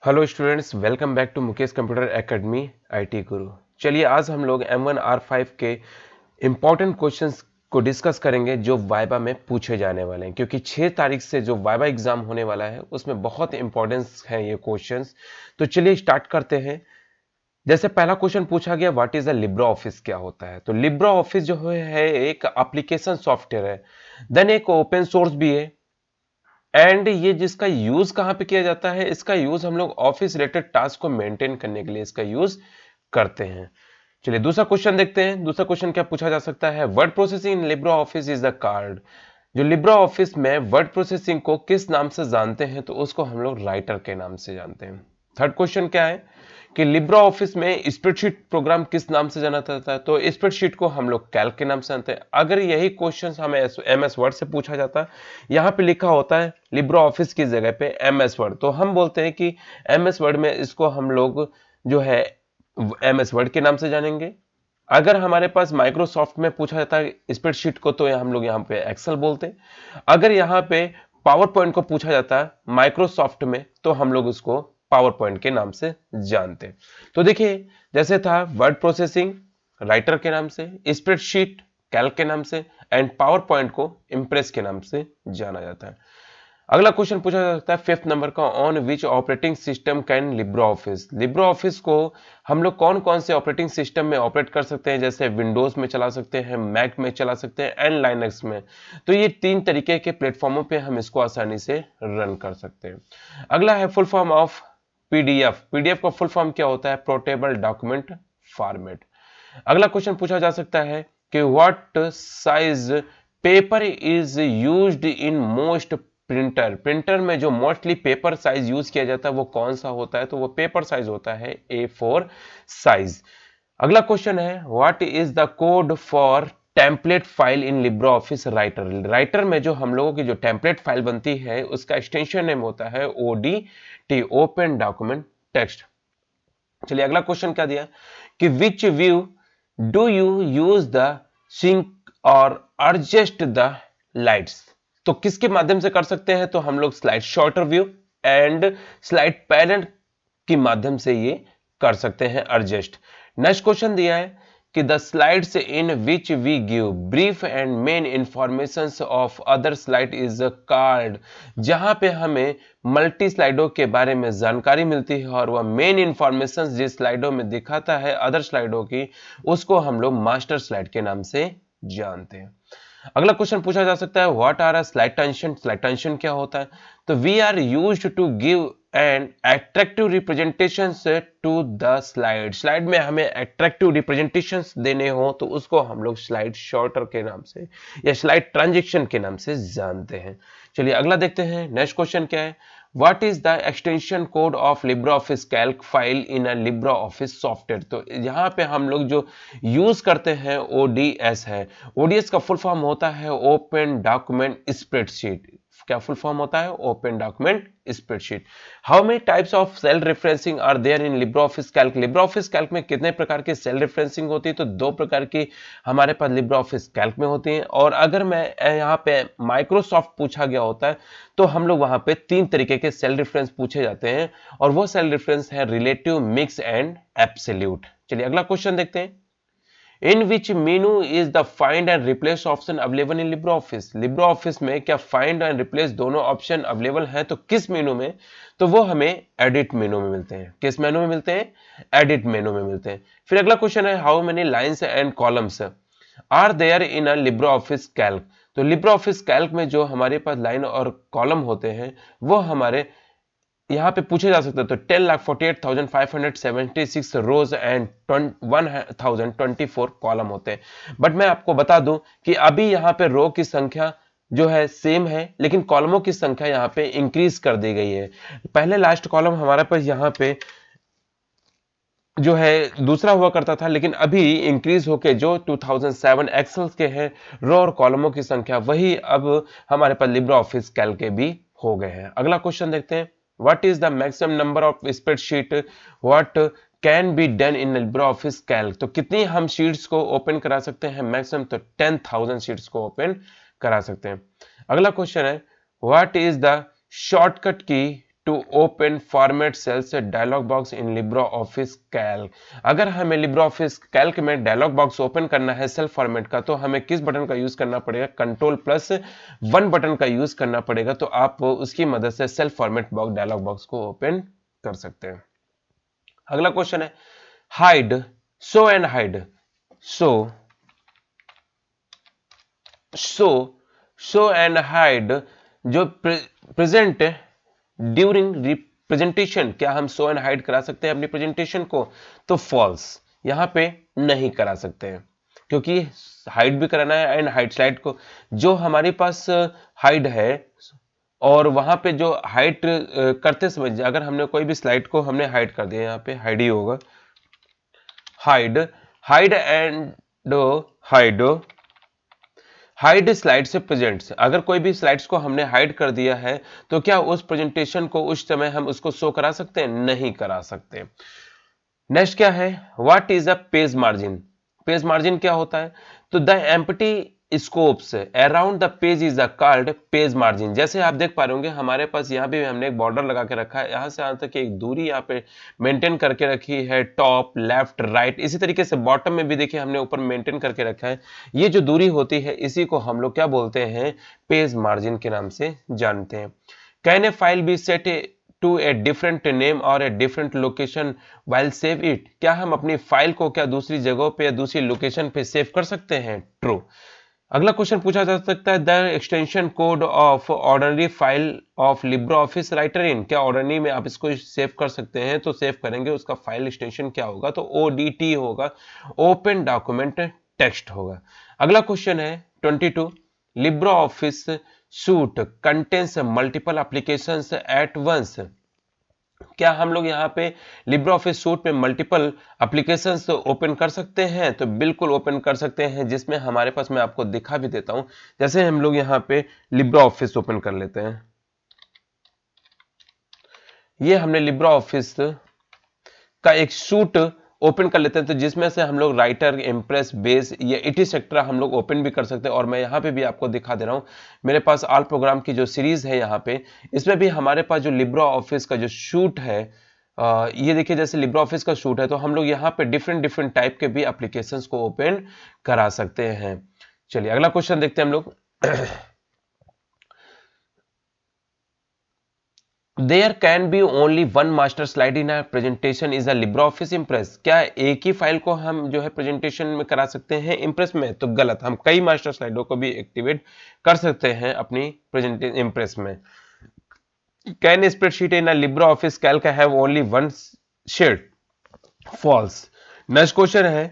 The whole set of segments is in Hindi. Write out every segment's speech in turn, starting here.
Hello students, welcome back to Mukesh computer academy IT Guru. चलिए आज हम लोग M1R5 के इम्पॉर्टेंट क्वेश्चंस को डिस्कस करेंगे जो वाइवा में पूछे जाने वाले हैं, क्योंकि 6 तारीख से जो वाइवा एग्जाम होने वाला है उसमें बहुत इंपॉर्टेंस है ये क्वेश्चंस। तो चलिए स्टार्ट करते हैं। जैसे पहला क्वेश्चन पूछा गया, what is a Libre office, क्या होता है। तो लिब्रा ऑफिस जो है एक एप्लीकेशन सॉफ्टवेयर है, देन एक ओपन सोर्स भी है, एंड ये जिसका यूज कहां पे किया जाता है, इसका यूज हम लोग ऑफिस रिलेटेड टास्क को मेंटेन करने के लिए इसका यूज करते हैं। चलिए दूसरा क्वेश्चन देखते हैं। दूसरा क्वेश्चन क्या पूछा जा सकता है, word processing in Libra office is the card. जो लिब्रा ऑफिस में वर्ड प्रोसेसिंग को किस नाम से जानते हैं, तो उसको हम लोग राइटर के नाम से जानते हैं। थर्ड क्वेश्चन क्या है कि लिब्रा ऑफिस में स्प्रेडशीट प्रोग्राम किस नाम से जाना जाता है, तो स्प्रेडशीट को हम लोग कैल्क के नाम से जानते हैं। अगर यही क्वेश्चन हमें एमएस वर्ड से पूछा जाता, यहाँ पे लिखा होता है लिब्रा ऑफिस की जगह पे एमएस वर्ड, तो हम बोलते हैं कि एमएस वर्ड में इसको हम लोग जो है एमएस वर्ड के नाम से जानेंगे। अगर हमारे पास माइक्रोसॉफ्ट में पूछा जाता है स्प्रेडशीट को, तो हम लोग यहाँ पे एक्सेल बोलते हैं। अगर यहाँ पे पावर पॉइंट को पूछा जाता है माइक्रोसॉफ्ट में, तो हम लोग उसको पावर पॉइंट के नाम से जानते हैं। तो देखिए, जैसे था वर्ड प्रोसेसिंग राइटर के नाम से, स्प्रेडशीट कैल्क के नाम से, एंड पावर पॉइंट को इंप्रेस के नाम से जाना जाता है। अगला क्वेश्चन पूछा जा सकता है 5th नंबर का, on which operating system can Libra office. Libra office को हम लोग कौन कौन से ऑपरेटिंग सिस्टम में ऑपरेट कर सकते हैं, जैसे विंडोज में चला सकते हैं, मैक में चला सकते हैं, एंड लाइनक्स में। तो ये 3 तरीके के प्लेटफॉर्मों पे हम इसको आसानी से रन कर सकते हैं। अगला है full form of PDF. PDF का फुल फॉर्म क्या होता है, पोर्टेबल डॉक्यूमेंट फॉर्मेट। अगला क्वेश्चन पूछा जा सकता है कि what size paper is used in most printer. Printer में जो मोस्टली पेपर साइज यूज किया जाता है वो कौन सा होता है, तो वो पेपर साइज होता है A4 साइज। अगला क्वेश्चन है what is the code for template file in Libra office writer. Writer में जो हम लोगों की जो टेम्पलेट फाइल बनती है उसका एक्सटेंशन नेम होता है ODT, ओपन डॉक्यूमेंट टेक्स्ट। चलिए अगला क्वेश्चन क्या दिया कि which view do you use the sync or adjust the lights. तो किसके माध्यम से कर सकते हैं, तो हम लोग slide shorter view and slide panel के माध्यम से ये कर सकते हैं एडजस्ट। नेक्स्ट क्वेश्चन दिया है कि the slides in which we give brief and main information of other slide is card. जहां पे हमें मल्टी स्लाइडों के बारे में जानकारी मिलती है और वह मेन इंफॉर्मेशन जिस स्लाइडों में दिखाता है अदर स्लाइडों की, उसको हम लोग मास्टर स्लाइड के नाम से जानते हैं। अगला क्वेश्चन पूछा जा सकता है what are a slide transition. Slide transition क्या होता है, तो we are used to give and attractive representations to the slide. Slide में हमें एट्रैक्टिव रिप्रेजेंटेशंस देने हो तो उसको हम लोग स्लाइड शॉर्टर के नाम से या स्लाइड ट्रांजिशन के नाम से जानते हैं। चलिए अगला देखते हैं। नेक्स्ट क्वेश्चन क्या है, what is the extension code of Libra Office Calc file in a Libre office software. तो यहाँ पे हम लोग जो यूज करते हैं ODS है। ODS का फुल फॉर्म होता है ओपन डॉक्यूमेंट स्प्रेडशीट। क्या फुल फॉर्म होता है, open document spreadsheet. How many types of cell referencing are there in Libra Office Calc. Libre Office Calc में कितने प्रकार की सेल रेफरेंसिंग होती है, तो 2 प्रकार की हमारे पास लिब्रा ऑफिस कैल्क में होती है। और अगर मैं यहाँ पे माइक्रोसॉफ्ट पूछा गया होता है तो हम लोग वहां पे 3 तरीके के सेल रेफरेंस पूछे जाते हैं, और वो सेल रेफरेंस है रिलेटिव, मिक्स एंड एब्सोल्यूट। चलिए अगला क्वेश्चन देखते हैं। In which menu is the find and replace option available in Libra office. LibreOffice में क्या फाइंड एंड रिप्लेस दोनों ऑप्शन अवेलेबल हैं, तो किस मेनू में, तो वो हमें एडिट मेनू में मिलते हैं। किस मेनू में मिलते हैं, एडिट मेनू में मिलते हैं। फिर अगला क्वेश्चन है how many lines and columns are there in a Libre Office Calc. तो लिब्रा ऑफिस कैल्क में जो हमारे पास लाइन और कॉलम होते हैं वो हमारे यहाँ पे पूछे जा सकते हैं। तो 10,48,576 रोज एंड 1024 कॉलम होते हैं। बट मैं आपको बता दूं कि अभी यहाँ पे रो की संख्या जो है सेम है, लेकिन कॉलमों की संख्या यहाँ पे इंक्रीज कर दी गई है। पहले लास्ट कॉलम हमारे पास यहाँ पे जो है दूसरा हुआ करता था, लेकिन अभी इंक्रीज होके जो 2007 एक्सेल के हैं रो और कॉलमों की संख्या, वही अब हमारे पास लिब्रा ऑफिस कैल्क के भी हो गए हैं। अगला क्वेश्चन देखते हैं, what is the maximum number of spreadsheet what can be done in Libra Office Calc. तो कितनी हम शीट्स को ओपन करा सकते हैं, मैक्सिमम तो 10,000 शीट्स को ओपन करा सकते हैं। अगला क्वेश्चन है what is the shortcut key to open format cells dialog box in Libre Office Calc. अगर हमें लिब्रो ऑफिस कैल्क में डायलॉग बॉक्स ओपन करना है सेल फॉर्मेट का, तो हमें किस बटन का यूज करना पड़ेगा? कंट्रोल+1 बटन का यूज करना पड़ेगा। तो आप उसकी मदद से cell format box dialog box को ओपन कर सकते हैं। अगला क्वेश्चन है hide, show and hide. Show and hide जो प्रेजेंट ड्यूरिंग रिप्रेजेंटेशन, क्या हम शो एंड हाइड करा सकते हैं अपनी प्रेजेंटेशन को? तो फॉल्स, यहां पे नहीं करा सकते हैं, क्योंकि हाइड भी कराना है एंड हाइड स्लाइड को जो हमारे पास हाइड है, और वहां पे जो हाइड करते समय अगर हमने कोई भी स्लाइड को हमने हाइड कर दिया, यहां पे हाइड ही होगा, hide, hide and hide, hide slide से प्रेजेंट्स। अगर कोई भी स्लाइड्स को हमने हाइड कर दिया है, तो क्या उस प्रेजेंटेशन को उस समय हम उसको शो करा सकते हैं? नहीं करा सकते। नेक्स्ट क्या है? What is a page margin? Page margin क्या होता है? तो the empty scopes around the page is called page margin. जैसे आप देख पा रहे होंगे हमारे पास यहाँ भी हमने एक बॉर्डर लगा के रखा है, यहाँ से यहाँ तक एक दूरी यहाँ पे मेंटेन करके रखी है, टॉप लेफ्ट राइट। इसी तरीके से बॉटम में भी देखिए हमने ऊपर मेंटेन करके रखा है। ये जो दूरी होती है इसी को हम लोग क्या बोलते हैं? पेज मार्जिन के नाम से जानते हैं। Can a file be set to a different name or a different location while save it? क्या हम अपनी फाइल को क्या दूसरी जगहों पे या दूसरी लोकेशन पे सेव कर सकते हैं? ट्रू। अगला क्वेश्चन पूछा जा सकता है the extension code of ordinary file of Libre Office writer in? क्या ऑर्डिनरी में आप इसको सेव कर सकते हैं? तो सेव करेंगे, उसका फाइल एक्सटेंशन क्या होगा? तो ODT होगा, ओपन डॉक्यूमेंट टेक्स्ट होगा। अगला क्वेश्चन है 22, Libre Office suite contains multiple applications at once? क्या हम लोग यहाँ पे लिब्रो ऑफिस सूट में मल्टीपल एप्लीकेशंस ओपन कर सकते हैं? तो बिल्कुल ओपन कर सकते हैं, जिसमें हमारे पास, मैं आपको दिखा भी देता हूं। जैसे हम लोग यहाँ पे लिब्रो ऑफिस ओपन कर लेते हैं, ये हमने लिब्रो ऑफिस का एक सूट ओपन कर लेते हैं, तो जिसमें से हम लोग राइटर, इम्प्रेस, बेस, ये एटसेट्रा हम लोग ओपन भी कर सकते हैं। और मैं यहाँ पे भी आपको दिखा दे रहा हूँ, मेरे पास ऑल प्रोग्राम की जो सीरीज है यहाँ पे, इसमें भी हमारे पास जो लिब्रो ऑफिस का जो शूट है, ये देखिए जैसे लिब्रो ऑफिस का शूट है, तो हम लोग यहाँ पे डिफरेंट डिफरेंट टाइप के भी एप्लीकेशंस को ओपन करा सकते हैं। चलिए अगला क्वेश्चन देखते हैं हम लोग। There can be only one master slide in a presentation is a LibreOffice Impress? क्या एक ही फाइल को हम जो है प्रेजेंटेशन में करा सकते हैं इम्प्रेस में? तो गलत, हम कई मास्टर स्लाइडों को भी एक्टिवेट कर सकते हैं अपनी प्रेजेंटेशन इम्प्रेस में। Can spreadsheet in LibreOffice Calc have only one sheet? False. Next question है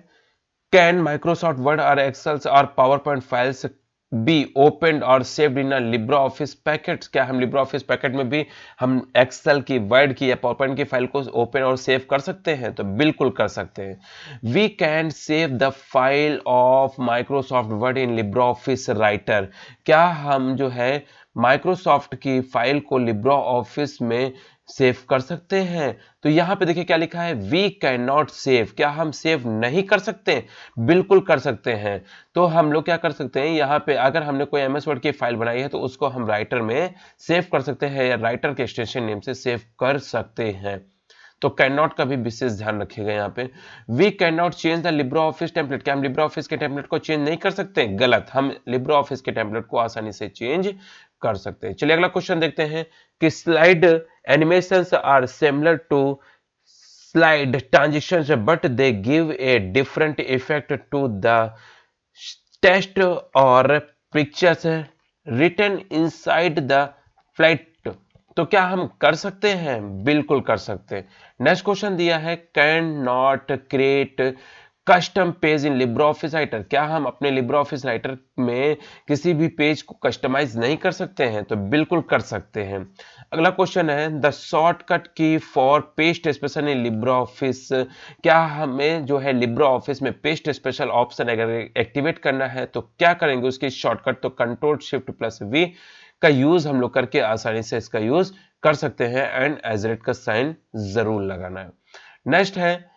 कैन माइक्रोसॉफ्ट वर्ड और एक्सेल्स और PowerPoint files be open और saved in Libre office packets? क्या हम लिब्रो ऑफिस पैकेट में भी हम एक्सेल की, वर्ड की या पावर पॉइंट की फाइल को ओपन और सेव कर सकते हैं? तो बिल्कुल कर सकते हैं। We can save the file of Microsoft Word in Libre Office Writer? क्या हम जो है माइक्रोसॉफ्ट की फाइल को लिब्रो ऑफिस में सेव कर सकते हैं? तो यहां पे देखिए क्या लिखा है, वी कैन नॉट सेव। क्या हम सेव नहीं कर सकते? बिल्कुल कर सकते हैं। तो हम लोग क्या कर सकते हैं, यहाँ पे अगर हमने कोई MS वर्ड की फाइल बनाई है तो उसको हम राइटर में सेव कर सकते हैं, या राइटर के एक्सटेंशन नेम से सेव कर सकते हैं। तो कैन नॉट का भी विशेष ध्यान रखिएगा यहाँ पे। We can not change the Libre Office template? क्या हम लिब्रो ऑफिस के टेम्पलेट को चेंज नहीं कर सकते? गलत, हम लिब्रो ऑफिस के टेम्पलेट को आसानी से चेंज कर सकते हैं। चलिए अगला क्वेश्चन देखते हैं कि slide animations are similar to slide transitions but they give a different effect to the text or pictures written inside the flight? तो क्या हम कर सकते हैं? बिल्कुल कर सकते हैं। नेक्स्ट क्वेश्चन दिया है can not create custom page in Libre Office Writer? क्या हम अपने लिब्रो ऑफिस राइटर में किसी भी पेज को कस्टमाइज नहीं कर सकते हैं? तो बिल्कुल कर सकते हैं। अगला क्वेश्चन है द शॉर्टकट की for paste special in Libre office? क्या हमें जो है लिब्रो ऑफिस में पेस्ट स्पेशल ऑप्शन अगर एक्टिवेट करना है तो क्या करेंगे उसकी शॉर्टकट? तो Ctrl+Shift+V का यूज हम लोग करके आसानी से इसका यूज कर सकते हैं, एंड एजरेट का साइन जरूर लगाना है। नेक्स्ट है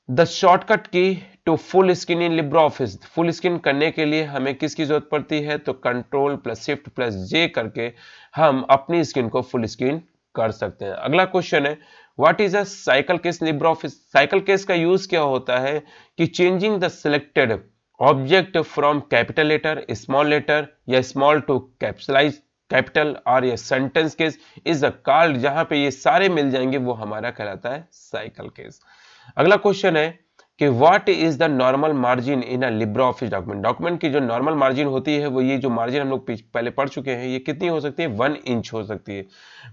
the shortcut key to full screen in Libre Office? Full screen करने के लिए हमें किसकी जरूरत पड़ती है? तो Ctrl+Shift+J करके हम अपनी स्क्रीन को फुल स्क्रीन कर सकते हैं। अगला क्वेश्चन है what is a cycle case Libre Office. Cycle case का यूज क्या होता है कि changing the selected object from capital letter, small letter या स्मॉल टू कैपिटलाइज कैपिटल और ये sentence case is a called, जहां पे ये सारे मिल जाएंगे वो हमारा कहलाता है साइकिल केस। अगला क्वेश्चन है कि what is the normal margin in a Libre office document. Document की जो नॉर्मल मार्जिन होती है वो ये जो मार्जिन हम लोग पहले पढ़ चुके हैं ये कितनी हो सकती है 1 इंच हो सकती है।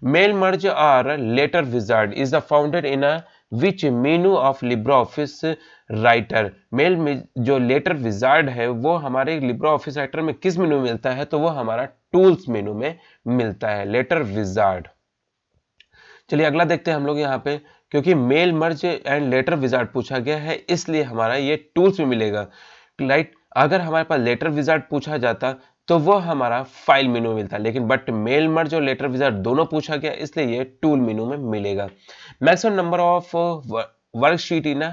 मेल मर्ज और letter wizard is the founded in a which menu of Libre office Writer. Mail में जो लेटर विजार्ड है वो हमारे लिब्रे ऑफिस राइटर में किस मेनू में मिलता है, तो वो हमारा टूल्स मेनू में मिलता है, लेटर विजार्ड। चलिए अगला देखते हैं हम लोग यहाँ पे, क्योंकि mail merge and letter wizard पूछा गया है इसलिए हमारा ये टूल्स में मिलेगा, राइट। अगर हमारे पास लेटर विजार्ड पूछा जाता तो वो हमारा फाइल मेनू मिलता, लेकिन बट मेल मर्ज और लेटर विजार्ड दोनों पूछा गया इसलिए ये टूल मेनू में मिलेगा। Maximum number of worksheet in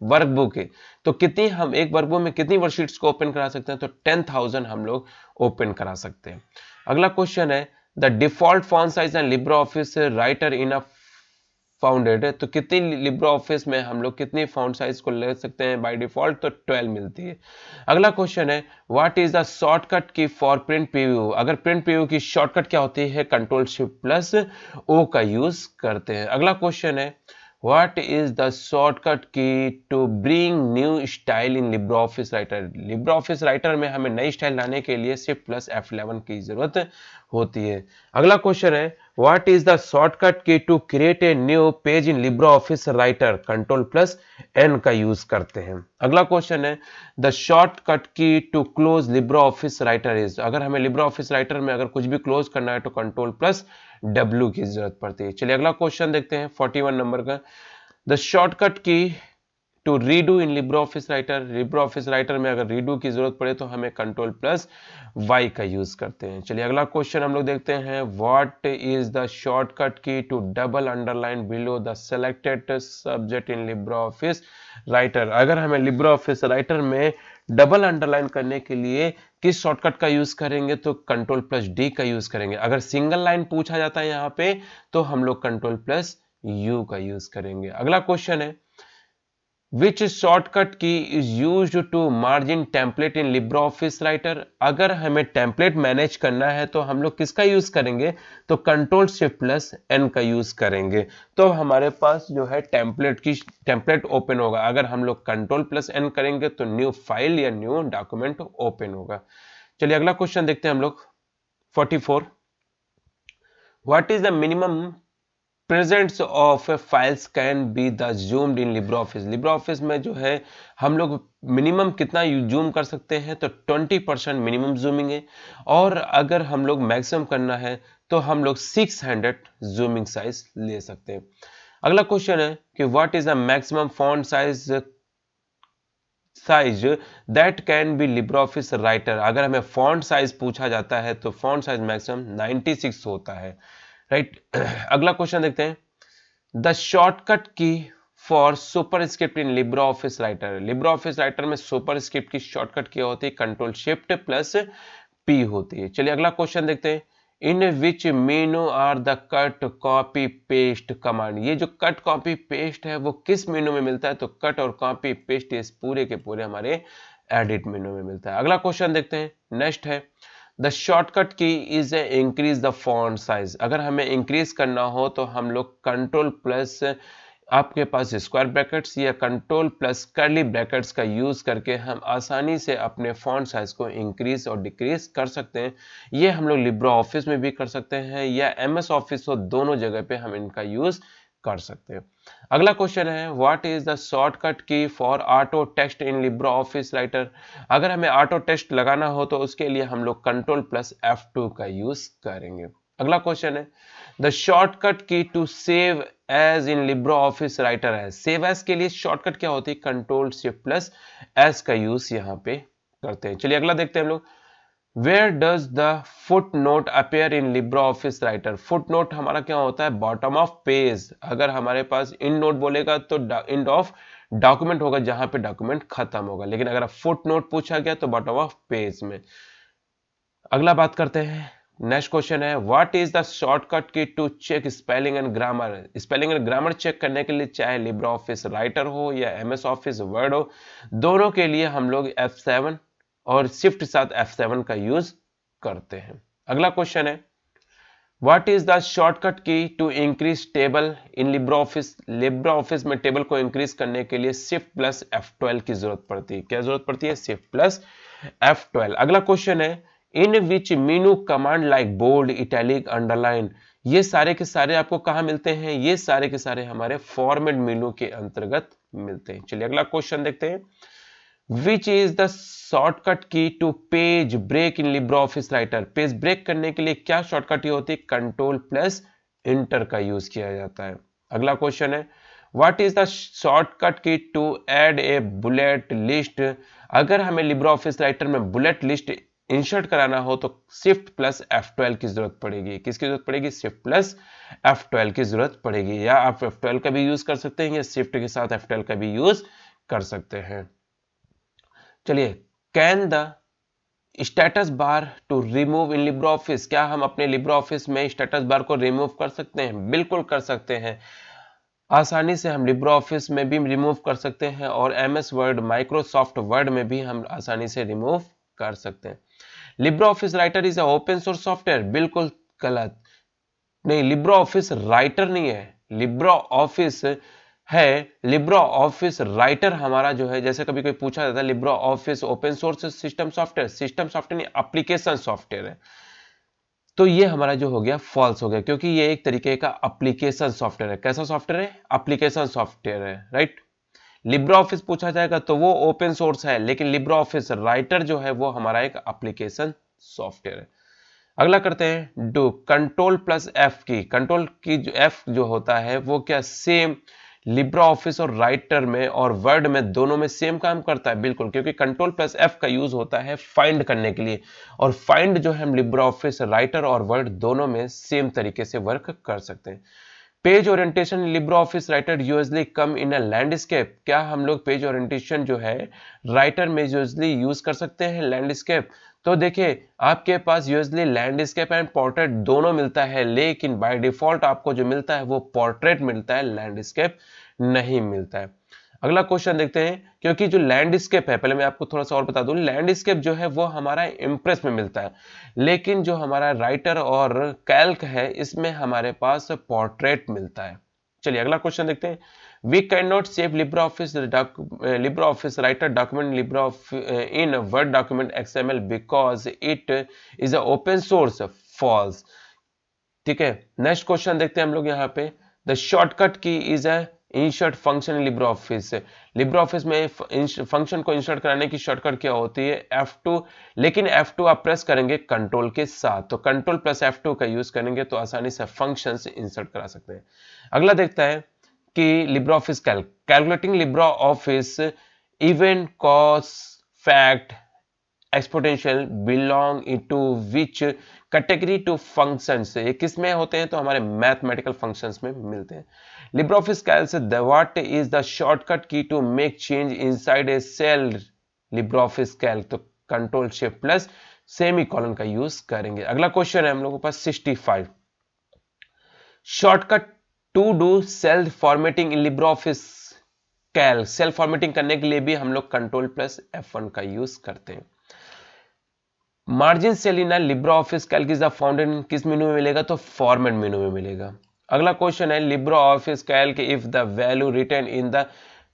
workbook है, तो कितनी हम एक वर्कबुक में कितनी वर्कशीट्स को ओपन करा सकते हैं, तो 10,000 हम लोग ओपन करा सकते हैं। अगला क्वेश्चन है the default font size and Libre office writer in a founded, तो कितनी लिब्रे ऑफिस में हम लोग कितनी फॉन्ट साइज को ले सकते हैं बाय डिफॉल्ट, तो 12 मिलती है। अगला क्वेश्चन है व्हाट इज द शॉर्टकट की फॉर प्रिंट प्रीव्यू। अगर प्रिंट प्रीव्यू की शॉर्टकट क्या होती है, कंट्रोल शिफ्ट प्लस ओ का यूज करते हैं। अगला क्वेश्चन है what is the shortcut key to bring new style in Libre office Writer. Libre office Writer में हमें नई स्टाइल लाने के लिए शिफ्ट प्लस F11 की जरूरत होती है। अगला क्वेश्चन है what is the shortcut key to create a new page in Libre office Writer, control plus N का यूज करते हैं। अगला क्वेश्चन है the shortcut key to close Libre office Writer is. अगर हमें लिब्रे ऑफिस राइटर में अगर कुछ भी क्लोज करना है तो कंट्रोल प्लस W की जरूरत पड़ती है। चलिए अगला क्वेश्चन देखते हैं 41 नंबर का, the shortcut key to redo in Libre office Writer. Libre office Writer में अगर रीडू की जरूरत पड़े तो हमें कंट्रोल प्लस वाई का यूज करते हैं। चलिए अगला क्वेश्चन हम लोग देखते हैं what is the shortcut key to double underline below the selected subject in Libre office Writer. अगर हमें लिब्रे ऑफिस राइटर में डबल अंडरलाइन करने के लिए किस शॉर्टकट का यूज करेंगे, तो कंट्रोल प्लस डी का यूज करेंगे। अगर सिंगल लाइन पूछा जाता है यहाँ पे तो हम लोग कंट्रोल प्लस यू का यूज करेंगे। अगला क्वेश्चन है Which shortcut key is used to margin template in LibreOffice Writer। अगर हमें टेम्पलेट मैनेज करना है तो हम लोग किसका यूज करेंगे, तो कंट्रोल शिफ्ट प्लस एन का यूज करेंगे, तो हमारे पास जो है टेम्पलेट ओपन होगा। अगर हम लोग कंट्रोल प्लस एन करेंगे तो न्यू फाइल या न्यू डॉक्यूमेंट ओपन होगा। चलिए अगला क्वेश्चन देखते हैं हम लोग 44, what is the minimum presents of files can be the zoomed in Libre Office. Libre office में जो है हम लोग मिनिमम कितना जूम कर सकते हैं, तो 20% मिनिमम जूमिंग है, और अगर हम लोग मैक्सिमम करना है तो हम लोग 600 जूमिंग साइज ले सकते हैं। अगला क्वेश्चन है कि what is the maximum font size that can be Libre office Writer. अगर हमें फॉन्ट साइज पूछा जाता है तो फॉन्ट साइज मैक्सिमम 96 होता है, राइट। अगला क्वेश्चन देखते हैं द शॉर्टकट की for super script in Libre office Writer. Libre office Writer में सुपर स्क्रिप्ट की शॉर्टकट क्या होती है, कंट्रोल शिफ्ट प्लस पी होती है। चलिए अगला क्वेश्चन देखते हैं in which menu are the cut copy paste command. ये जो कट कॉपी पेस्ट है वो किस मेनू में मिलता है, तो कट और कॉपी पेस्ट इस पूरे के पूरे हमारे एडिट मेनू में मिलता है। अगला क्वेश्चन देखते हैं, नेक्स्ट है the shortcut key is increase the font size. अगर हमें इंक्रीज करना हो तो हम लोग कंट्रोल प्लस आपके पास स्क्वायर ब्रैकेट्स या कंट्रोल प्लस कर्ली ब्रैकेट्स का यूज करके हम आसानी से अपने फॉन्ट साइज को इंक्रीज और डिक्रीज कर सकते हैं। ये हम लोग लिब्रे ऑफिस में भी कर सकते हैं या MS ऑफिस, तो दोनों जगह पे हम इनका यूज कर सकते हैं। अगला क्वेश्चन है व्हाट इज द शॉर्टकट की for auto text in Libre office Writer. अगर हमें ऑटो टेक्स्ट लगाना हो तो उसके लिए हम लोग कंट्रोल प्लस F2 का यूज करेंगे। अगला क्वेश्चन है the shortcut key to save as in Libre office Writer है। सेव एज के लिए शॉर्टकट क्या होती है, कंट्रोल शिफ्ट प्लस एस का यूज यहाँ पे करते हैं। चलिए अगला देखते हैं हम लोग where does the footnote appear in Libre office Writer. Footnote हमारा क्या होता है, बॉटम ऑफ पेज। अगर हमारे पास इन नोट बोलेगा तो इंड ऑफ डॉक्यूमेंट होगा जहां पे डॉक्यूमेंट खत्म होगा, लेकिन अगर फुट नोट पूछा गया तो बॉटम ऑफ पेज में। अगला बात करते हैं नेक्स्ट क्वेश्चन है what is the shortcut key to check spelling and grammar. Spelling and grammar check करने के लिए चाहे लिब्रे ऑफिस राइटर हो या एमएस ऑफिस वर्ड हो, दोनों के लिए हम लोग F7 और शिफ्ट साथ F7 का यूज करते हैं। अगला क्वेश्चन है what is the shortcut key to increase table in Libre Office. Libre office में टेबल को इंक्रीज करने के लिए शिफ्ट प्लस F12 की जरूरत पड़ती है। क्या जरूरत पड़ती है? Shift plus F12। अगला क्वेश्चन है in which menu command like bold, italic, underline, ये सारे के सारे आपको कहां मिलते हैं? ये सारे के सारे हमारे फॉर्मेट मेनू के अंतर्गत मिलते हैं। चलिए अगला क्वेश्चन देखते हैं which is the shortcut key to page break in Libre office Writer. Page break करने के लिए क्या शॉर्टकट की होती है? कंट्रोल प्लस इंटर का यूज किया जाता है। अगला क्वेश्चन है what is the shortcut key to add a bullet list. अगर हमें लिब्रे ऑफिस राइटर में बुलेट लिस्ट इंसर्ट कराना हो तो शिफ्ट प्लस F12 की जरूरत पड़ेगी। किसकी जरूरत पड़ेगी? शिफ्ट प्लस F12 की जरूरत पड़ेगी। या आप F12 का भी यूज कर सकते हैं या शिफ्ट के साथ F12 का भी यूज कर सकते हैं। चलिए can the status bar to remove in Libre office. क्या हम अपने लिब्रे ऑफिस में स्टेटस बार को रिमूव कर सकते हैं? बिल्कुल कर सकते हैं। आसानी से हम लिब्रे ऑफिस में भी रिमूव कर सकते हैं और एमएस वर्ड, माइक्रोसॉफ्ट वर्ड में भी हम आसानी से रिमूव कर सकते हैं। Libre office Writer is open source software. बिल्कुल गलत। नहीं, लिब्रे ऑफिस राइटर नहीं है, लिब्रे ऑफिस है। लिब्रे ऑफिस राइटर हमारा जो है, जैसे कभी कोई पूछा जाता है Libre office open source system software, system software नहीं, एप्लीकेशन सॉफ्टवेयर है। तो ये हमारा जो हो गया फॉल्स हो गया, क्योंकि ये एक तरीके का एप्लीकेशन सॉफ्टवेयर है। कैसा सॉफ्टवेयर है? एप्लीकेशन सॉफ्टवेयर है, राइट। लिब्रे ऑफिस पूछा जाएगा तो वो ओपन सोर्स है, लेकिन लिब्रे ऑफिस राइटर जो है वो हमारा एक एप्लीकेशन सॉफ्टवेयर है। अगला करते हैं डू कंट्रोल प्लस एफ की। कंट्रोल की जो एफ जो होता है वो क्या सेम लिब्रे ऑफिस और राइटर में और वर्ड में दोनों में सेम काम करता है? बिल्कुल, क्योंकि कंट्रोल प्लस एफ का यूज होता है फाइंड करने के लिए, और फाइंड जो है हम लिब्रे ऑफिस राइटर और वर्ड दोनों में सेम तरीके से वर्क कर सकते हैं। Page orientation Libre office writer usually come इन अ लैंडस्केप। क्या हम लोग पेज ओरिएंटेशन जो है राइटर में यूजली यूज कर सकते हैं लैंडस्केप? तो देखिए आपके पास यूजली लैंडस्केप एंड पोर्ट्रेट दोनों मिलता है, लेकिन बाय डिफॉल्ट आपको जो मिलता है वो पोर्ट्रेट मिलता है, लैंडस्केप नहीं मिलता है। अगला क्वेश्चन देखते हैं, क्योंकि जो लैंडस्केप है, पहले मैं आपको थोड़ा सा और बता दूं, लैंडस्केप जो है वो हमारा इम्प्रेस में मिलता है, लेकिन जो हमारा राइटर और कैल्क है इसमें हमारे पास पोर्ट्रेट मिलता है। चलिए अगला क्वेश्चन देखते हैं। We can not save Libre office Writer document in Word document XML because it is a open source. False. ठीक है, नेक्स्ट क्वेश्चन देखते हैं हम लोग यहाँ पे। The shortcut key is a insert function in Libre Office. Libre office में फंक्शन को इंसर्ट कराने की शॉर्टकट क्या होती है? F2। लेकिन F2 आप प्रेस करेंगे कंट्रोल के साथ, तो कंट्रोल प्लस F2 का यूज करेंगे तो आसानी से फंक्शंस इंसर्ट करा सकते हैं। अगला देखता है कि Libre office calculating Libre office event cost fact exponential belong into which category two functions. ये किस में होते हैं? तो हमारे मैथमेटिकल फंक्शंस में मिलते हैं। लिब्रे ऑफिस कैल्क से what is the shortcut key to make change inside a cell. LibreOffice Calc तो कंट्रोल शिफ्ट प्लस सेमीकोलन का यूज करेंगे। अगला क्वेश्चन है हम लोगों के पास 65। Shortcut to do cell formatting in Libre office Calc. Cell formatting करने के लिए भी हम लोग कंट्रोल प्लस F1 का यूज करते हैं। Margin cell in Libre office Calc is the found in किस मेनू में मिलेगा? तो फॉर्मेट मेनू में मिलेगा। अगला क्वेश्चन है LibreOffice Calc if the value written in the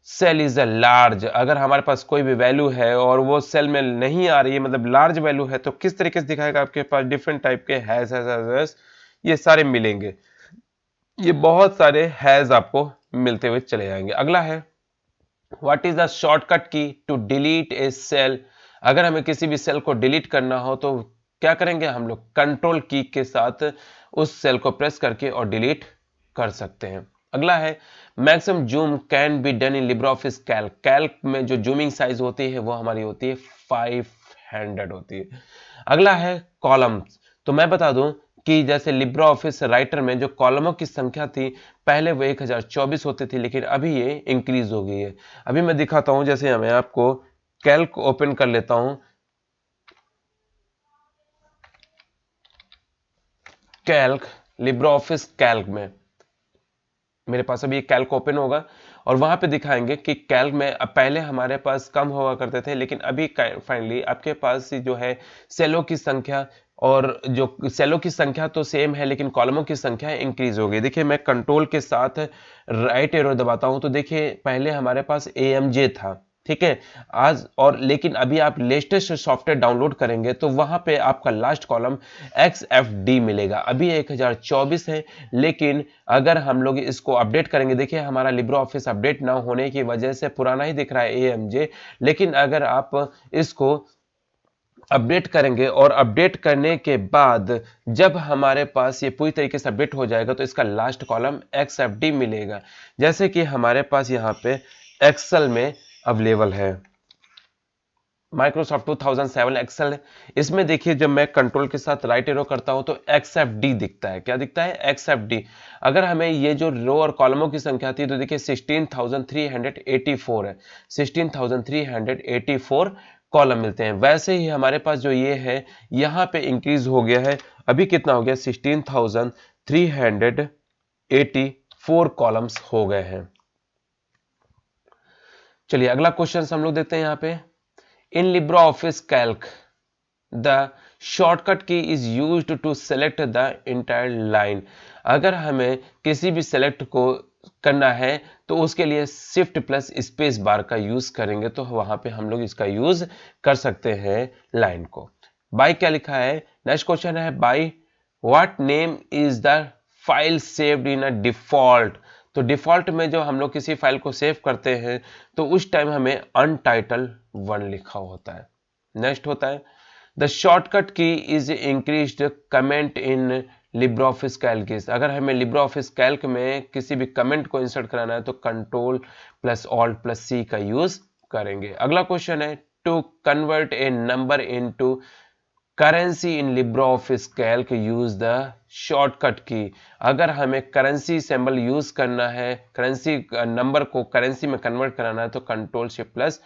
cell is a large. अगर हमारे पास कोई भी वैल्यू है और वो सेल में नहीं आ रही है, मतलब लार्ज वैल्यू है, तो किस तरीके से दिखाएगा? आपके पास डिफरेंट टाइप के हैज ये सारे मिलेंगे। ये बहुत सारे हैज आपको मिलते हुए चले जाएंगे। अगला है what is the shortcut key to delete A cell. अगर हमें किसी भी सेल को डिलीट करना हो तो क्या करेंगे? हम लोग कंट्रोल की के साथ उस सेल को प्रेस करके और डिलीट कर सकते हैं। अगला है maximum zoom can be done in Libre office Calc. Calc में जो जूमिंग साइज होती है वो हमारी होती है 500 होती है। अगला है कॉलम्स। तो मैं बता दूं कि जैसे लिब्रे ऑफिस राइटर में जो कॉलमों की संख्या थी पहले वो 1024 होती थी, लेकिन अभी ये इंक्रीज हो गई है। अभी मैं दिखाता हूं, जैसे मैं आपको कैल्क ओपन कर लेता हूं। कैल्क, लिब्रो ऑफिस कैल्क में मेरे पास अभी एक कैल्क ओपन होगा और वहां पे दिखाएंगे कि कैल्क में अब पहले हमारे पास कम हुआ करते थे, लेकिन अभी फाइनली आपके पास जो है सेलों की संख्या, और जो सेलों की संख्या तो सेम है लेकिन कॉलमों की संख्या इंक्रीज हो गई। देखिए मैं कंट्रोल के साथ राइट एरो दबाता हूं तो देखिए पहले हमारे पास AMJ था, ठीक है आज, और लेकिन अभी आप लेटेस्ट सॉफ्टवेयर डाउनलोड करेंगे तो वहां पे आपका लास्ट कॉलम XFD मिलेगा। अभी 1024 है, लेकिन अगर हम लोग इसको अपडेट करेंगे, देखिए हमारा लिब्रो ऑफिस अपडेट ना होने की वजह से पुराना ही दिख रहा है AMJ, लेकिन अगर आप इसको अपडेट करेंगे और अपडेट करने के बाद जब हमारे पास ये पूरी तरीके से अपडेट हो जाएगा तो इसका लास्ट कॉलम XFD मिलेगा, जैसे कि हमारे पास यहाँ पे एक्सेल में अवेलेबल है। माइक्रोसॉफ्ट 2007 एक्सेल है, इसमें देखिए जब मैं कंट्रोल के साथ राइट एरो करता हूं तो XFD दिखता है। क्या दिखता है? XFD। अगर हमें ये जो रो और कॉलमों की संख्या थी तो देखिए 16,384 है, 16,384 कॉलम मिलते हैं। वैसे ही हमारे पास जो ये है यहां पे इंक्रीज हो गया है, अभी कितना हो गया? 16,384 कॉलम्स हो गए हैं। चलिए अगला क्वेश्चन हम लोग देखते हैं यहाँ पे। In LibreOffice Calc, the shortcut key is used to select the entire line. अगर हमें किसी भी सेलेक्ट को करना है तो उसके लिए शिफ्ट प्लस स्पेस बार का यूज करेंगे, तो वहां पे हम लोग इसका यूज कर सकते हैं लाइन को। बाय क्या लिखा है? नेक्स्ट क्वेश्चन है by what name is the file saved in a default. तो डिफॉल्ट में जो हम लोग किसी फाइल को सेव करते हैं तो उस टाइम हमें अनटाइटल 1 लिखा होता है। नेक्स्ट होता है the shortcut key is increased comment in LibreOffice Calc. अगर हमें लिब्रोऑफिस कैल्क में किसी भी कमेंट को इंसर्ट कराना है तो control plus alt plus C का यूज करेंगे। अगला क्वेश्चन है to convert a number into currency in LibreOffice Calc use the shortcut key. अगर हमें करेंसी सिंबल यूज करना है, करेंसी नंबर को करेंसी में कन्वर्ट कराना है तो कंट्रोल शिफ्ट प्लस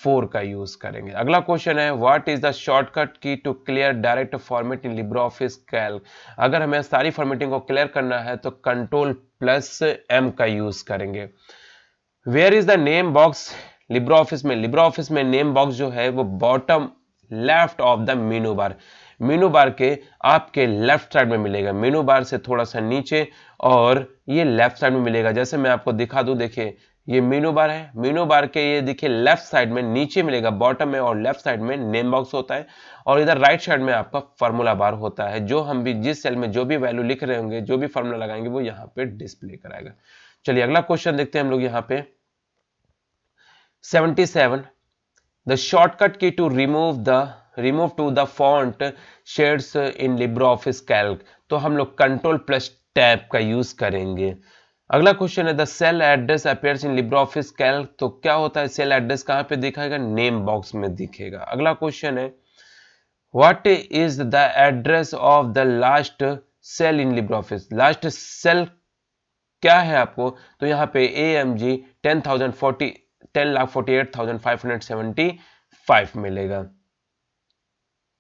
4 का यूज करेंगे। अगला क्वेश्चन है what is the shortcut key to clear direct format in LibreOffice Calc. अगर हमें सारी फॉर्मेटिंग को क्लियर करना है तो कंट्रोल प्लस M का यूज करेंगे। Where is the name box LibreOffice में? लिब्रोऑफिस में नेम बॉक्स जो है वो bottom left of the menu bar, menu bar के आपके लेफ्ट साइड में मिलेगा, मेनू बार से थोड़ा सा नीचे और ये लेफ्ट साइड में मिलेगा। जैसे मैं आपको दिखा दूं, देखिए ये मेनू बार है, मेनू बार के ये देखिए लेफ्ट साइड में नीचे मिलेगा बॉटम में, और लेफ्ट साइड में नेम बॉक्स होता है, और इधर राइट साइड में आपका फार्मूला बार होता है। जो हम भी जिस सेल में जो भी वैल्यू लिख रहे होंगे, जो भी फार्मूला लगाएंगे वो यहाँ पे डिस्प्ले कराएगा। चलिए अगला क्वेश्चन देखते हैं हम लोग यहाँ पे 77 the shortcut key to remove to the font shades in LibreOffice Calc। तो हम लोग कंट्रोल प्लस टैब का यूज करेंगे। अगला क्वेश्चन है the cell address appears in LibreOffice Calc। तो क्या होता है सेल एड्रेस? कहां पे दिखाएगा? नेम बॉक्स में दिखेगा। अगला क्वेश्चन है what is the address of the last cell in LibreOffice। Last cell क्या है आपको? तो यहाँ पे AMG 10,48,575 मिलेगा।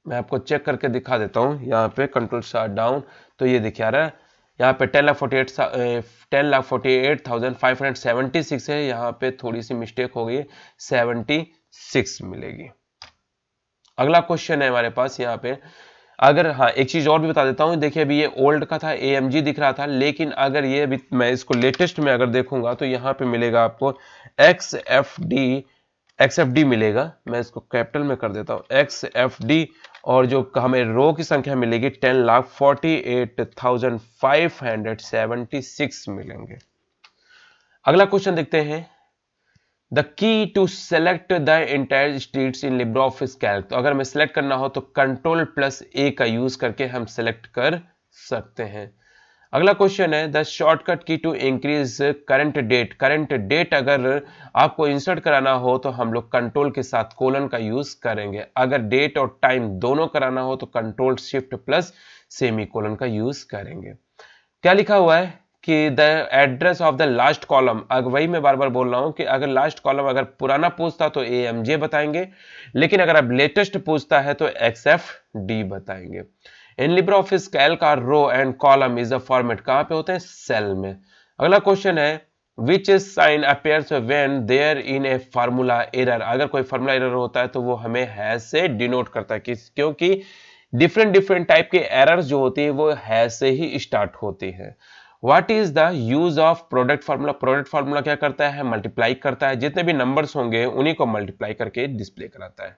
मैं आपको चेक करके दिखा देता हूं, यहाँ पे कंट्रोल स्टार डाउन तो ये दिखा रहा है, यहाँ पे 10,48,576 है, यहाँ पे थोड़ी सी मिस्टेक हो गई, 76 मिलेगी। अगला क्वेश्चन है हमारे पास यहाँ पे, अगर हाँ एक चीज और भी बता देता हूं, देखिए अभी ये ओल्ड का था, AMG दिख रहा था, लेकिन अगर ये भी मैं इसको लेटेस्ट में अगर देखूंगा तो यहाँ पे मिलेगा आपको XFD मिलेगा। मैं इसको कैपिटल में कर देता हूं XFD, और जो हमें रो की संख्या मिलेगी 10,48,576 मिलेंगे। अगला क्वेश्चन देखते हैं the key to select the entire streets in LibreOffice Calc। तो अगर हमें सेलेक्ट करना हो तो कंट्रोल प्लस A का यूज करके हम सेलेक्ट कर सकते हैं। अगला क्वेश्चन है the shortcut key to increase current date. Current date अगर आपको इंसर्ट कराना हो तो हम लोग कंट्रोल के साथ कोलन का यूज करेंगे। अगर डेट और टाइम दोनों कराना हो तो control shift plus semi colon का यूज करेंगे। क्या लिखा हुआ है कि the address of the last column, अगर वही मैं बार बार बोल रहा हूं कि अगर लास्ट कॉलम अगर पुराना पूछता तो AMJ बताएंगे, लेकिन अगर अब लेटेस्ट पूछता है तो XFD बताएंगे। In Libre office Calc R row and column is the format कहाँ पे होते हैं? सेल में। अगला क्वेश्चन है which sign appears when there in a formula error. अगर कोई फार्मूला एरर होता है तो वो हमें हैज से डिनोट करता है, क्योंकि डिफरेंट डिफरेंट टाइप के एरर्स जो होती है वो हैज से ही स्टार्ट होती है। What is the use of product formula? Product formula क्या करता है? मल्टीप्लाई करता है, जितने भी नंबर्स होंगे उन्हीं को मल्टीप्लाई करके डिस्प्ले कराता है।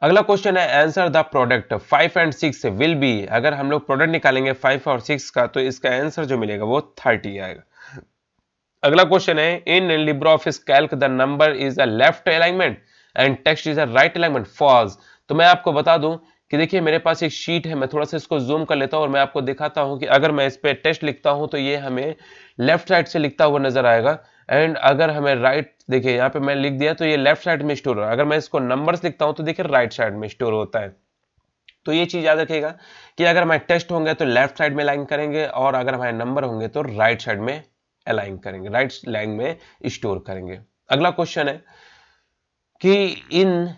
अगला क्वेश्चन है answer the product 5 and 6 will be. अगर हम लोग प्रोडक्ट निकालेंगे 5 और 6 का तो इसका आंसर जो मिलेगा वो 30 आएगा। अगला क्वेश्चन है in Libre office Calc the number is a left alignment and text is a right alignment. False. तो मैं आपको बता दूं कि देखिए मेरे पास एक शीट है, मैं थोड़ा सा इसको जूम कर लेता हूं और मैं आपको दिखाता हूं कि अगर मैं इस पे टेस्ट लिखता हूं तो ये हमें लेफ्ट साइड से लिखता हुआ नजर आएगा, एंड अगर हमें राइट, देखिए यहाँ पे मैं लिख दिया तो ये लेफ्ट साइड में स्टोर हो रहा है। अगर मैं इसको नंबर्स लिखता हूं तो देखिए राइट साइड में स्टोर होता है। तो ये चीज याद रखिएगा कि अगर हमारे टेस्ट होंगे तो लेफ्ट साइड में अलाइन करेंगे और अगर हमारे नंबर होंगे तो राइट साइड में अलाइन करेंगे, राइट लाइन में स्टोर करेंगे। अगला क्वेश्चन है कि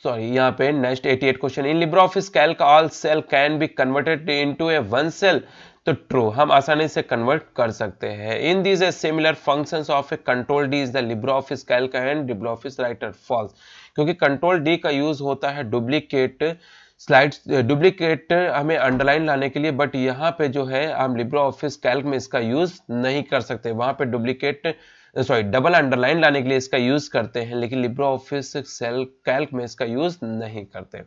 यहाँ पे next 88 question in Libre office Calc all cell can be converted into a one cell. तो ट्रू, हम आसानी से कन्वर्ट कर सकते हैं। In these a similar functions of a control D is the LibreOffice Calc and Libre office Writer. False, क्योंकि कंट्रोल डी का यूज होता है डुप्लीकेट स्लाइड्स, डुप्लीकेट हमें अंडरलाइन लाने के लिए, बट यहाँ पे जो है हम लिब्रे ऑफिस कैल्क में इसका यूज नहीं कर सकते। वहां पे डुप्लीकेट डबल अंडरलाइन लाने के लिए इसका यूज करते हैं, लेकिन लिब्रे ऑफिस सेल कैल्क में इसका यूज नहीं करते।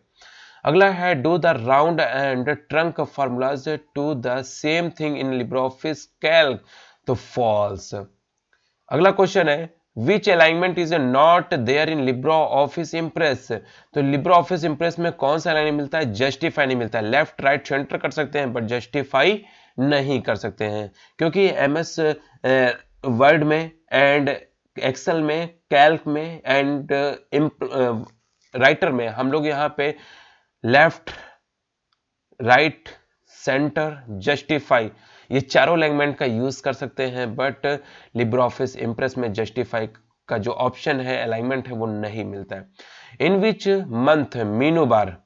अगला है do the round and trunc formulas to the same thing in Libre office Calc. तो फॉल्स। अगला क्वेश्चन है which alignment is not there in Libre office Impress. तो लिब्रे ऑफिस इंप्रेस में कौन सा अलाइनमेंट मिलता है? जस्टिफाई नहीं मिलता है। लेफ्ट राइट सेंटर कर सकते हैं बट जस्टिफाई नहीं कर सकते हैं, क्योंकि एमएस वर्ड में एंड एक्सेल में, कैल्क में एंड राइटर में हम लोग यहाँ पे लेफ्ट राइट सेंटर जस्टिफाई ये चारों अलाइनमेंट का यूज कर सकते हैं, बट लिब्रे ऑफिस इंप्रेस में जस्टिफाई का जो ऑप्शन है, अलाइनमेंट है, वो नहीं मिलता है। In which month menu bar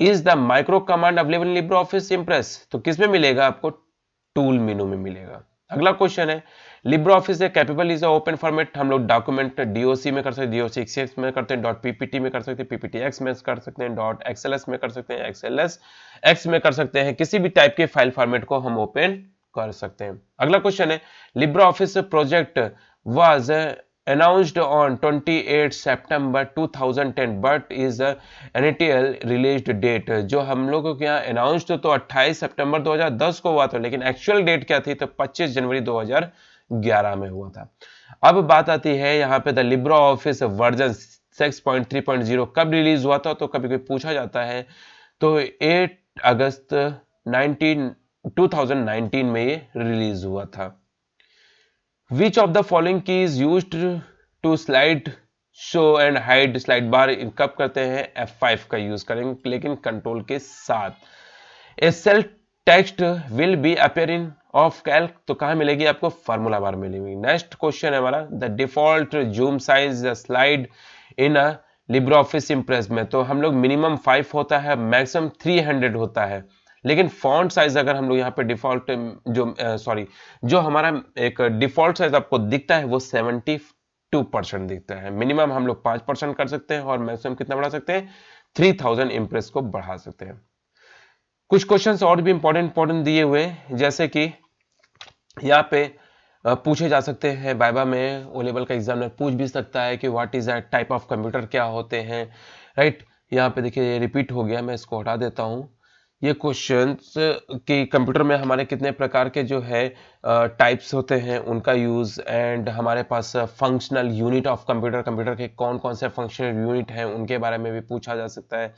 is the macro command available in Libre office Impress. तो किस में मिलेगा आपको? टूल मेनू में मिलेगा। अगला क्वेश्चन है Libre office capable is open format. हम लोग डॉक्यूमेंट डीओसी में कर सकते हैं, डीओसी एक्सएक्स में करते हैं, डॉट पीपीटी में कर सकते हैं, पीपीटी एक्स में कर सकते हैं, डॉट एक्सएलएस में कर सकते हैं, एक्सएलएस एक्स में कर सकते हैं। किसी भी टाइप के फाइल फॉर्मेट को हम ओपन कर सकते हैं। अगला क्वेश्चन है Libre office project was announced on 28 September 2010 but is initial released date। जो हम लोगों के यहाँ announced तो 28 सितंबर 2010 को हुआ था, लेकिन एक्चुअल डेट क्या थी? तो 25 जनवरी 2011 में हुआ था। अब बात आती है यहाँ पे द लिब्रे ऑफिस वर्जन 6.3.0 कब रिलीज हुआ था? तो कभी कभी पूछा जाता है, तो 8 अगस्त 2019 में ये रिलीज हुआ था। Which of the following key is used to slide show and hide slide bar? कब करते हैं? F5 का यूज करेंगे, लेकिन कंट्रोल के साथ। A cell text will be appear in of calc। तो कहाँ मिलेगी आपको? फार्मूला बार मिलेगी। नेक्स्ट क्वेश्चन है हमारा the default zoom size slide in a Libre office Impress में। तो हम लोग मिनिमम 5 होता है, मैक्सिमम 300 होता है, लेकिन फॉन्ट साइज अगर हम लोग यहाँ पे डिफॉल्ट जो हमारा एक डिफॉल्ट साइज आपको दिखता है वो 72% दिखता है। मिनिमम हम लोग 5% कर सकते हैं और मैक्सिमम कितना बढ़ा सकते हैं? 3000 इंप्रेस को बढ़ा सकते हैं। कुछ क्वेश्चंस और भी इंपॉर्टेंट दिए हुए हैं, जैसे कि यहाँ पे पूछे जा सकते हैं वाइवा में, ओ लेवल का एग्जामिनर पूछ भी सकता है कि what is a type of computer, क्या होते हैं, राइट। यहाँ पे देखिए रिपीट हो गया, मैं इसको हटा देता हूँ। ये क्वेश्चंस कि कंप्यूटर में हमारे कितने प्रकार के जो है टाइप्स होते हैं उनका यूज, एंड हमारे पास functional unit of computer, computer के कौन कौन से फंक्शनल यूनिट हैं उनके बारे में भी पूछा जा सकता है।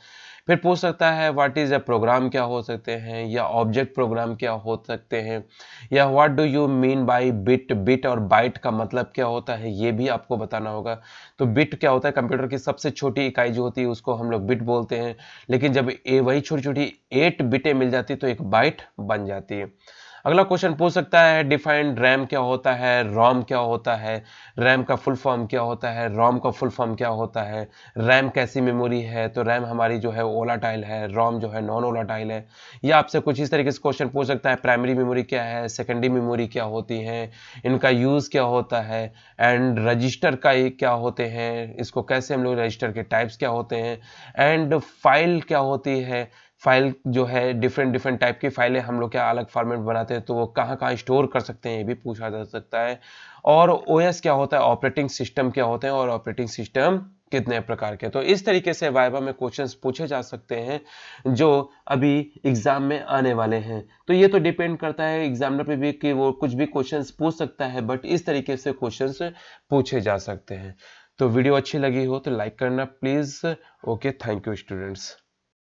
फिर पूछ सकता है व्हाट इज अ प्रोग्राम, क्या हो सकते हैं, या ऑब्जेक्ट प्रोग्राम क्या हो सकते हैं, या what do you mean by bit. Bit और बाइट का मतलब क्या होता है ये भी आपको बताना होगा। तो बिट क्या होता है? कंप्यूटर की सबसे छोटी इकाई जो होती है उसको हम लोग बिट बोलते हैं, लेकिन जब वही छोटी छोटी 8 बिटें मिल जाती तो एक बाइट बन जाती है। अगला क्वेश्चन पूछ सकता है डिफाइंड रैम क्या होता है, रोम क्या होता है, रैम का फुल फॉर्म क्या होता है, रोम का फुल फॉर्म क्या होता है, रैम कैसी मेमोरी है, तो रैम हमारी जो है वोलाटाइल है, रोम जो है नॉन वोलाटाइल है। या आपसे कुछ इस तरीके से क्वेश्चन पूछ सकता है प्राइमरी मेमोरी क्या है, सेकेंडरी मेमोरी क्या होती है, इनका यूज क्या होता है, एंड रजिस्टर का क्या होते हैं, इसको कैसे हम लोग रजिस्टर के टाइप्स क्या होते हैं, एंड फाइल क्या होती है, फाइल जो है डिफरेंट डिफरेंट टाइप की फाइलें हम लोग क्या अलग फॉर्मेट बनाते हैं तो वो कहाँ कहाँ स्टोर कर सकते हैं ये भी पूछा जा सकता है। और ओएस क्या होता है, ऑपरेटिंग सिस्टम क्या होते हैं, और ऑपरेटिंग सिस्टम कितने प्रकार के। तो इस तरीके से वाइवा में क्वेश्चंस पूछे जा सकते हैं जो अभी एग्जाम में आने वाले हैं। तो ये तो डिपेंड करता है एग्जामिनर पे भी कि वो कुछ भी क्वेश्चंस पूछ सकता है, बट इस तरीके से क्वेश्चंस पूछे जा सकते हैं। तो वीडियो अच्छी लगी हो तो लाइक करना please. Okay, thank you students.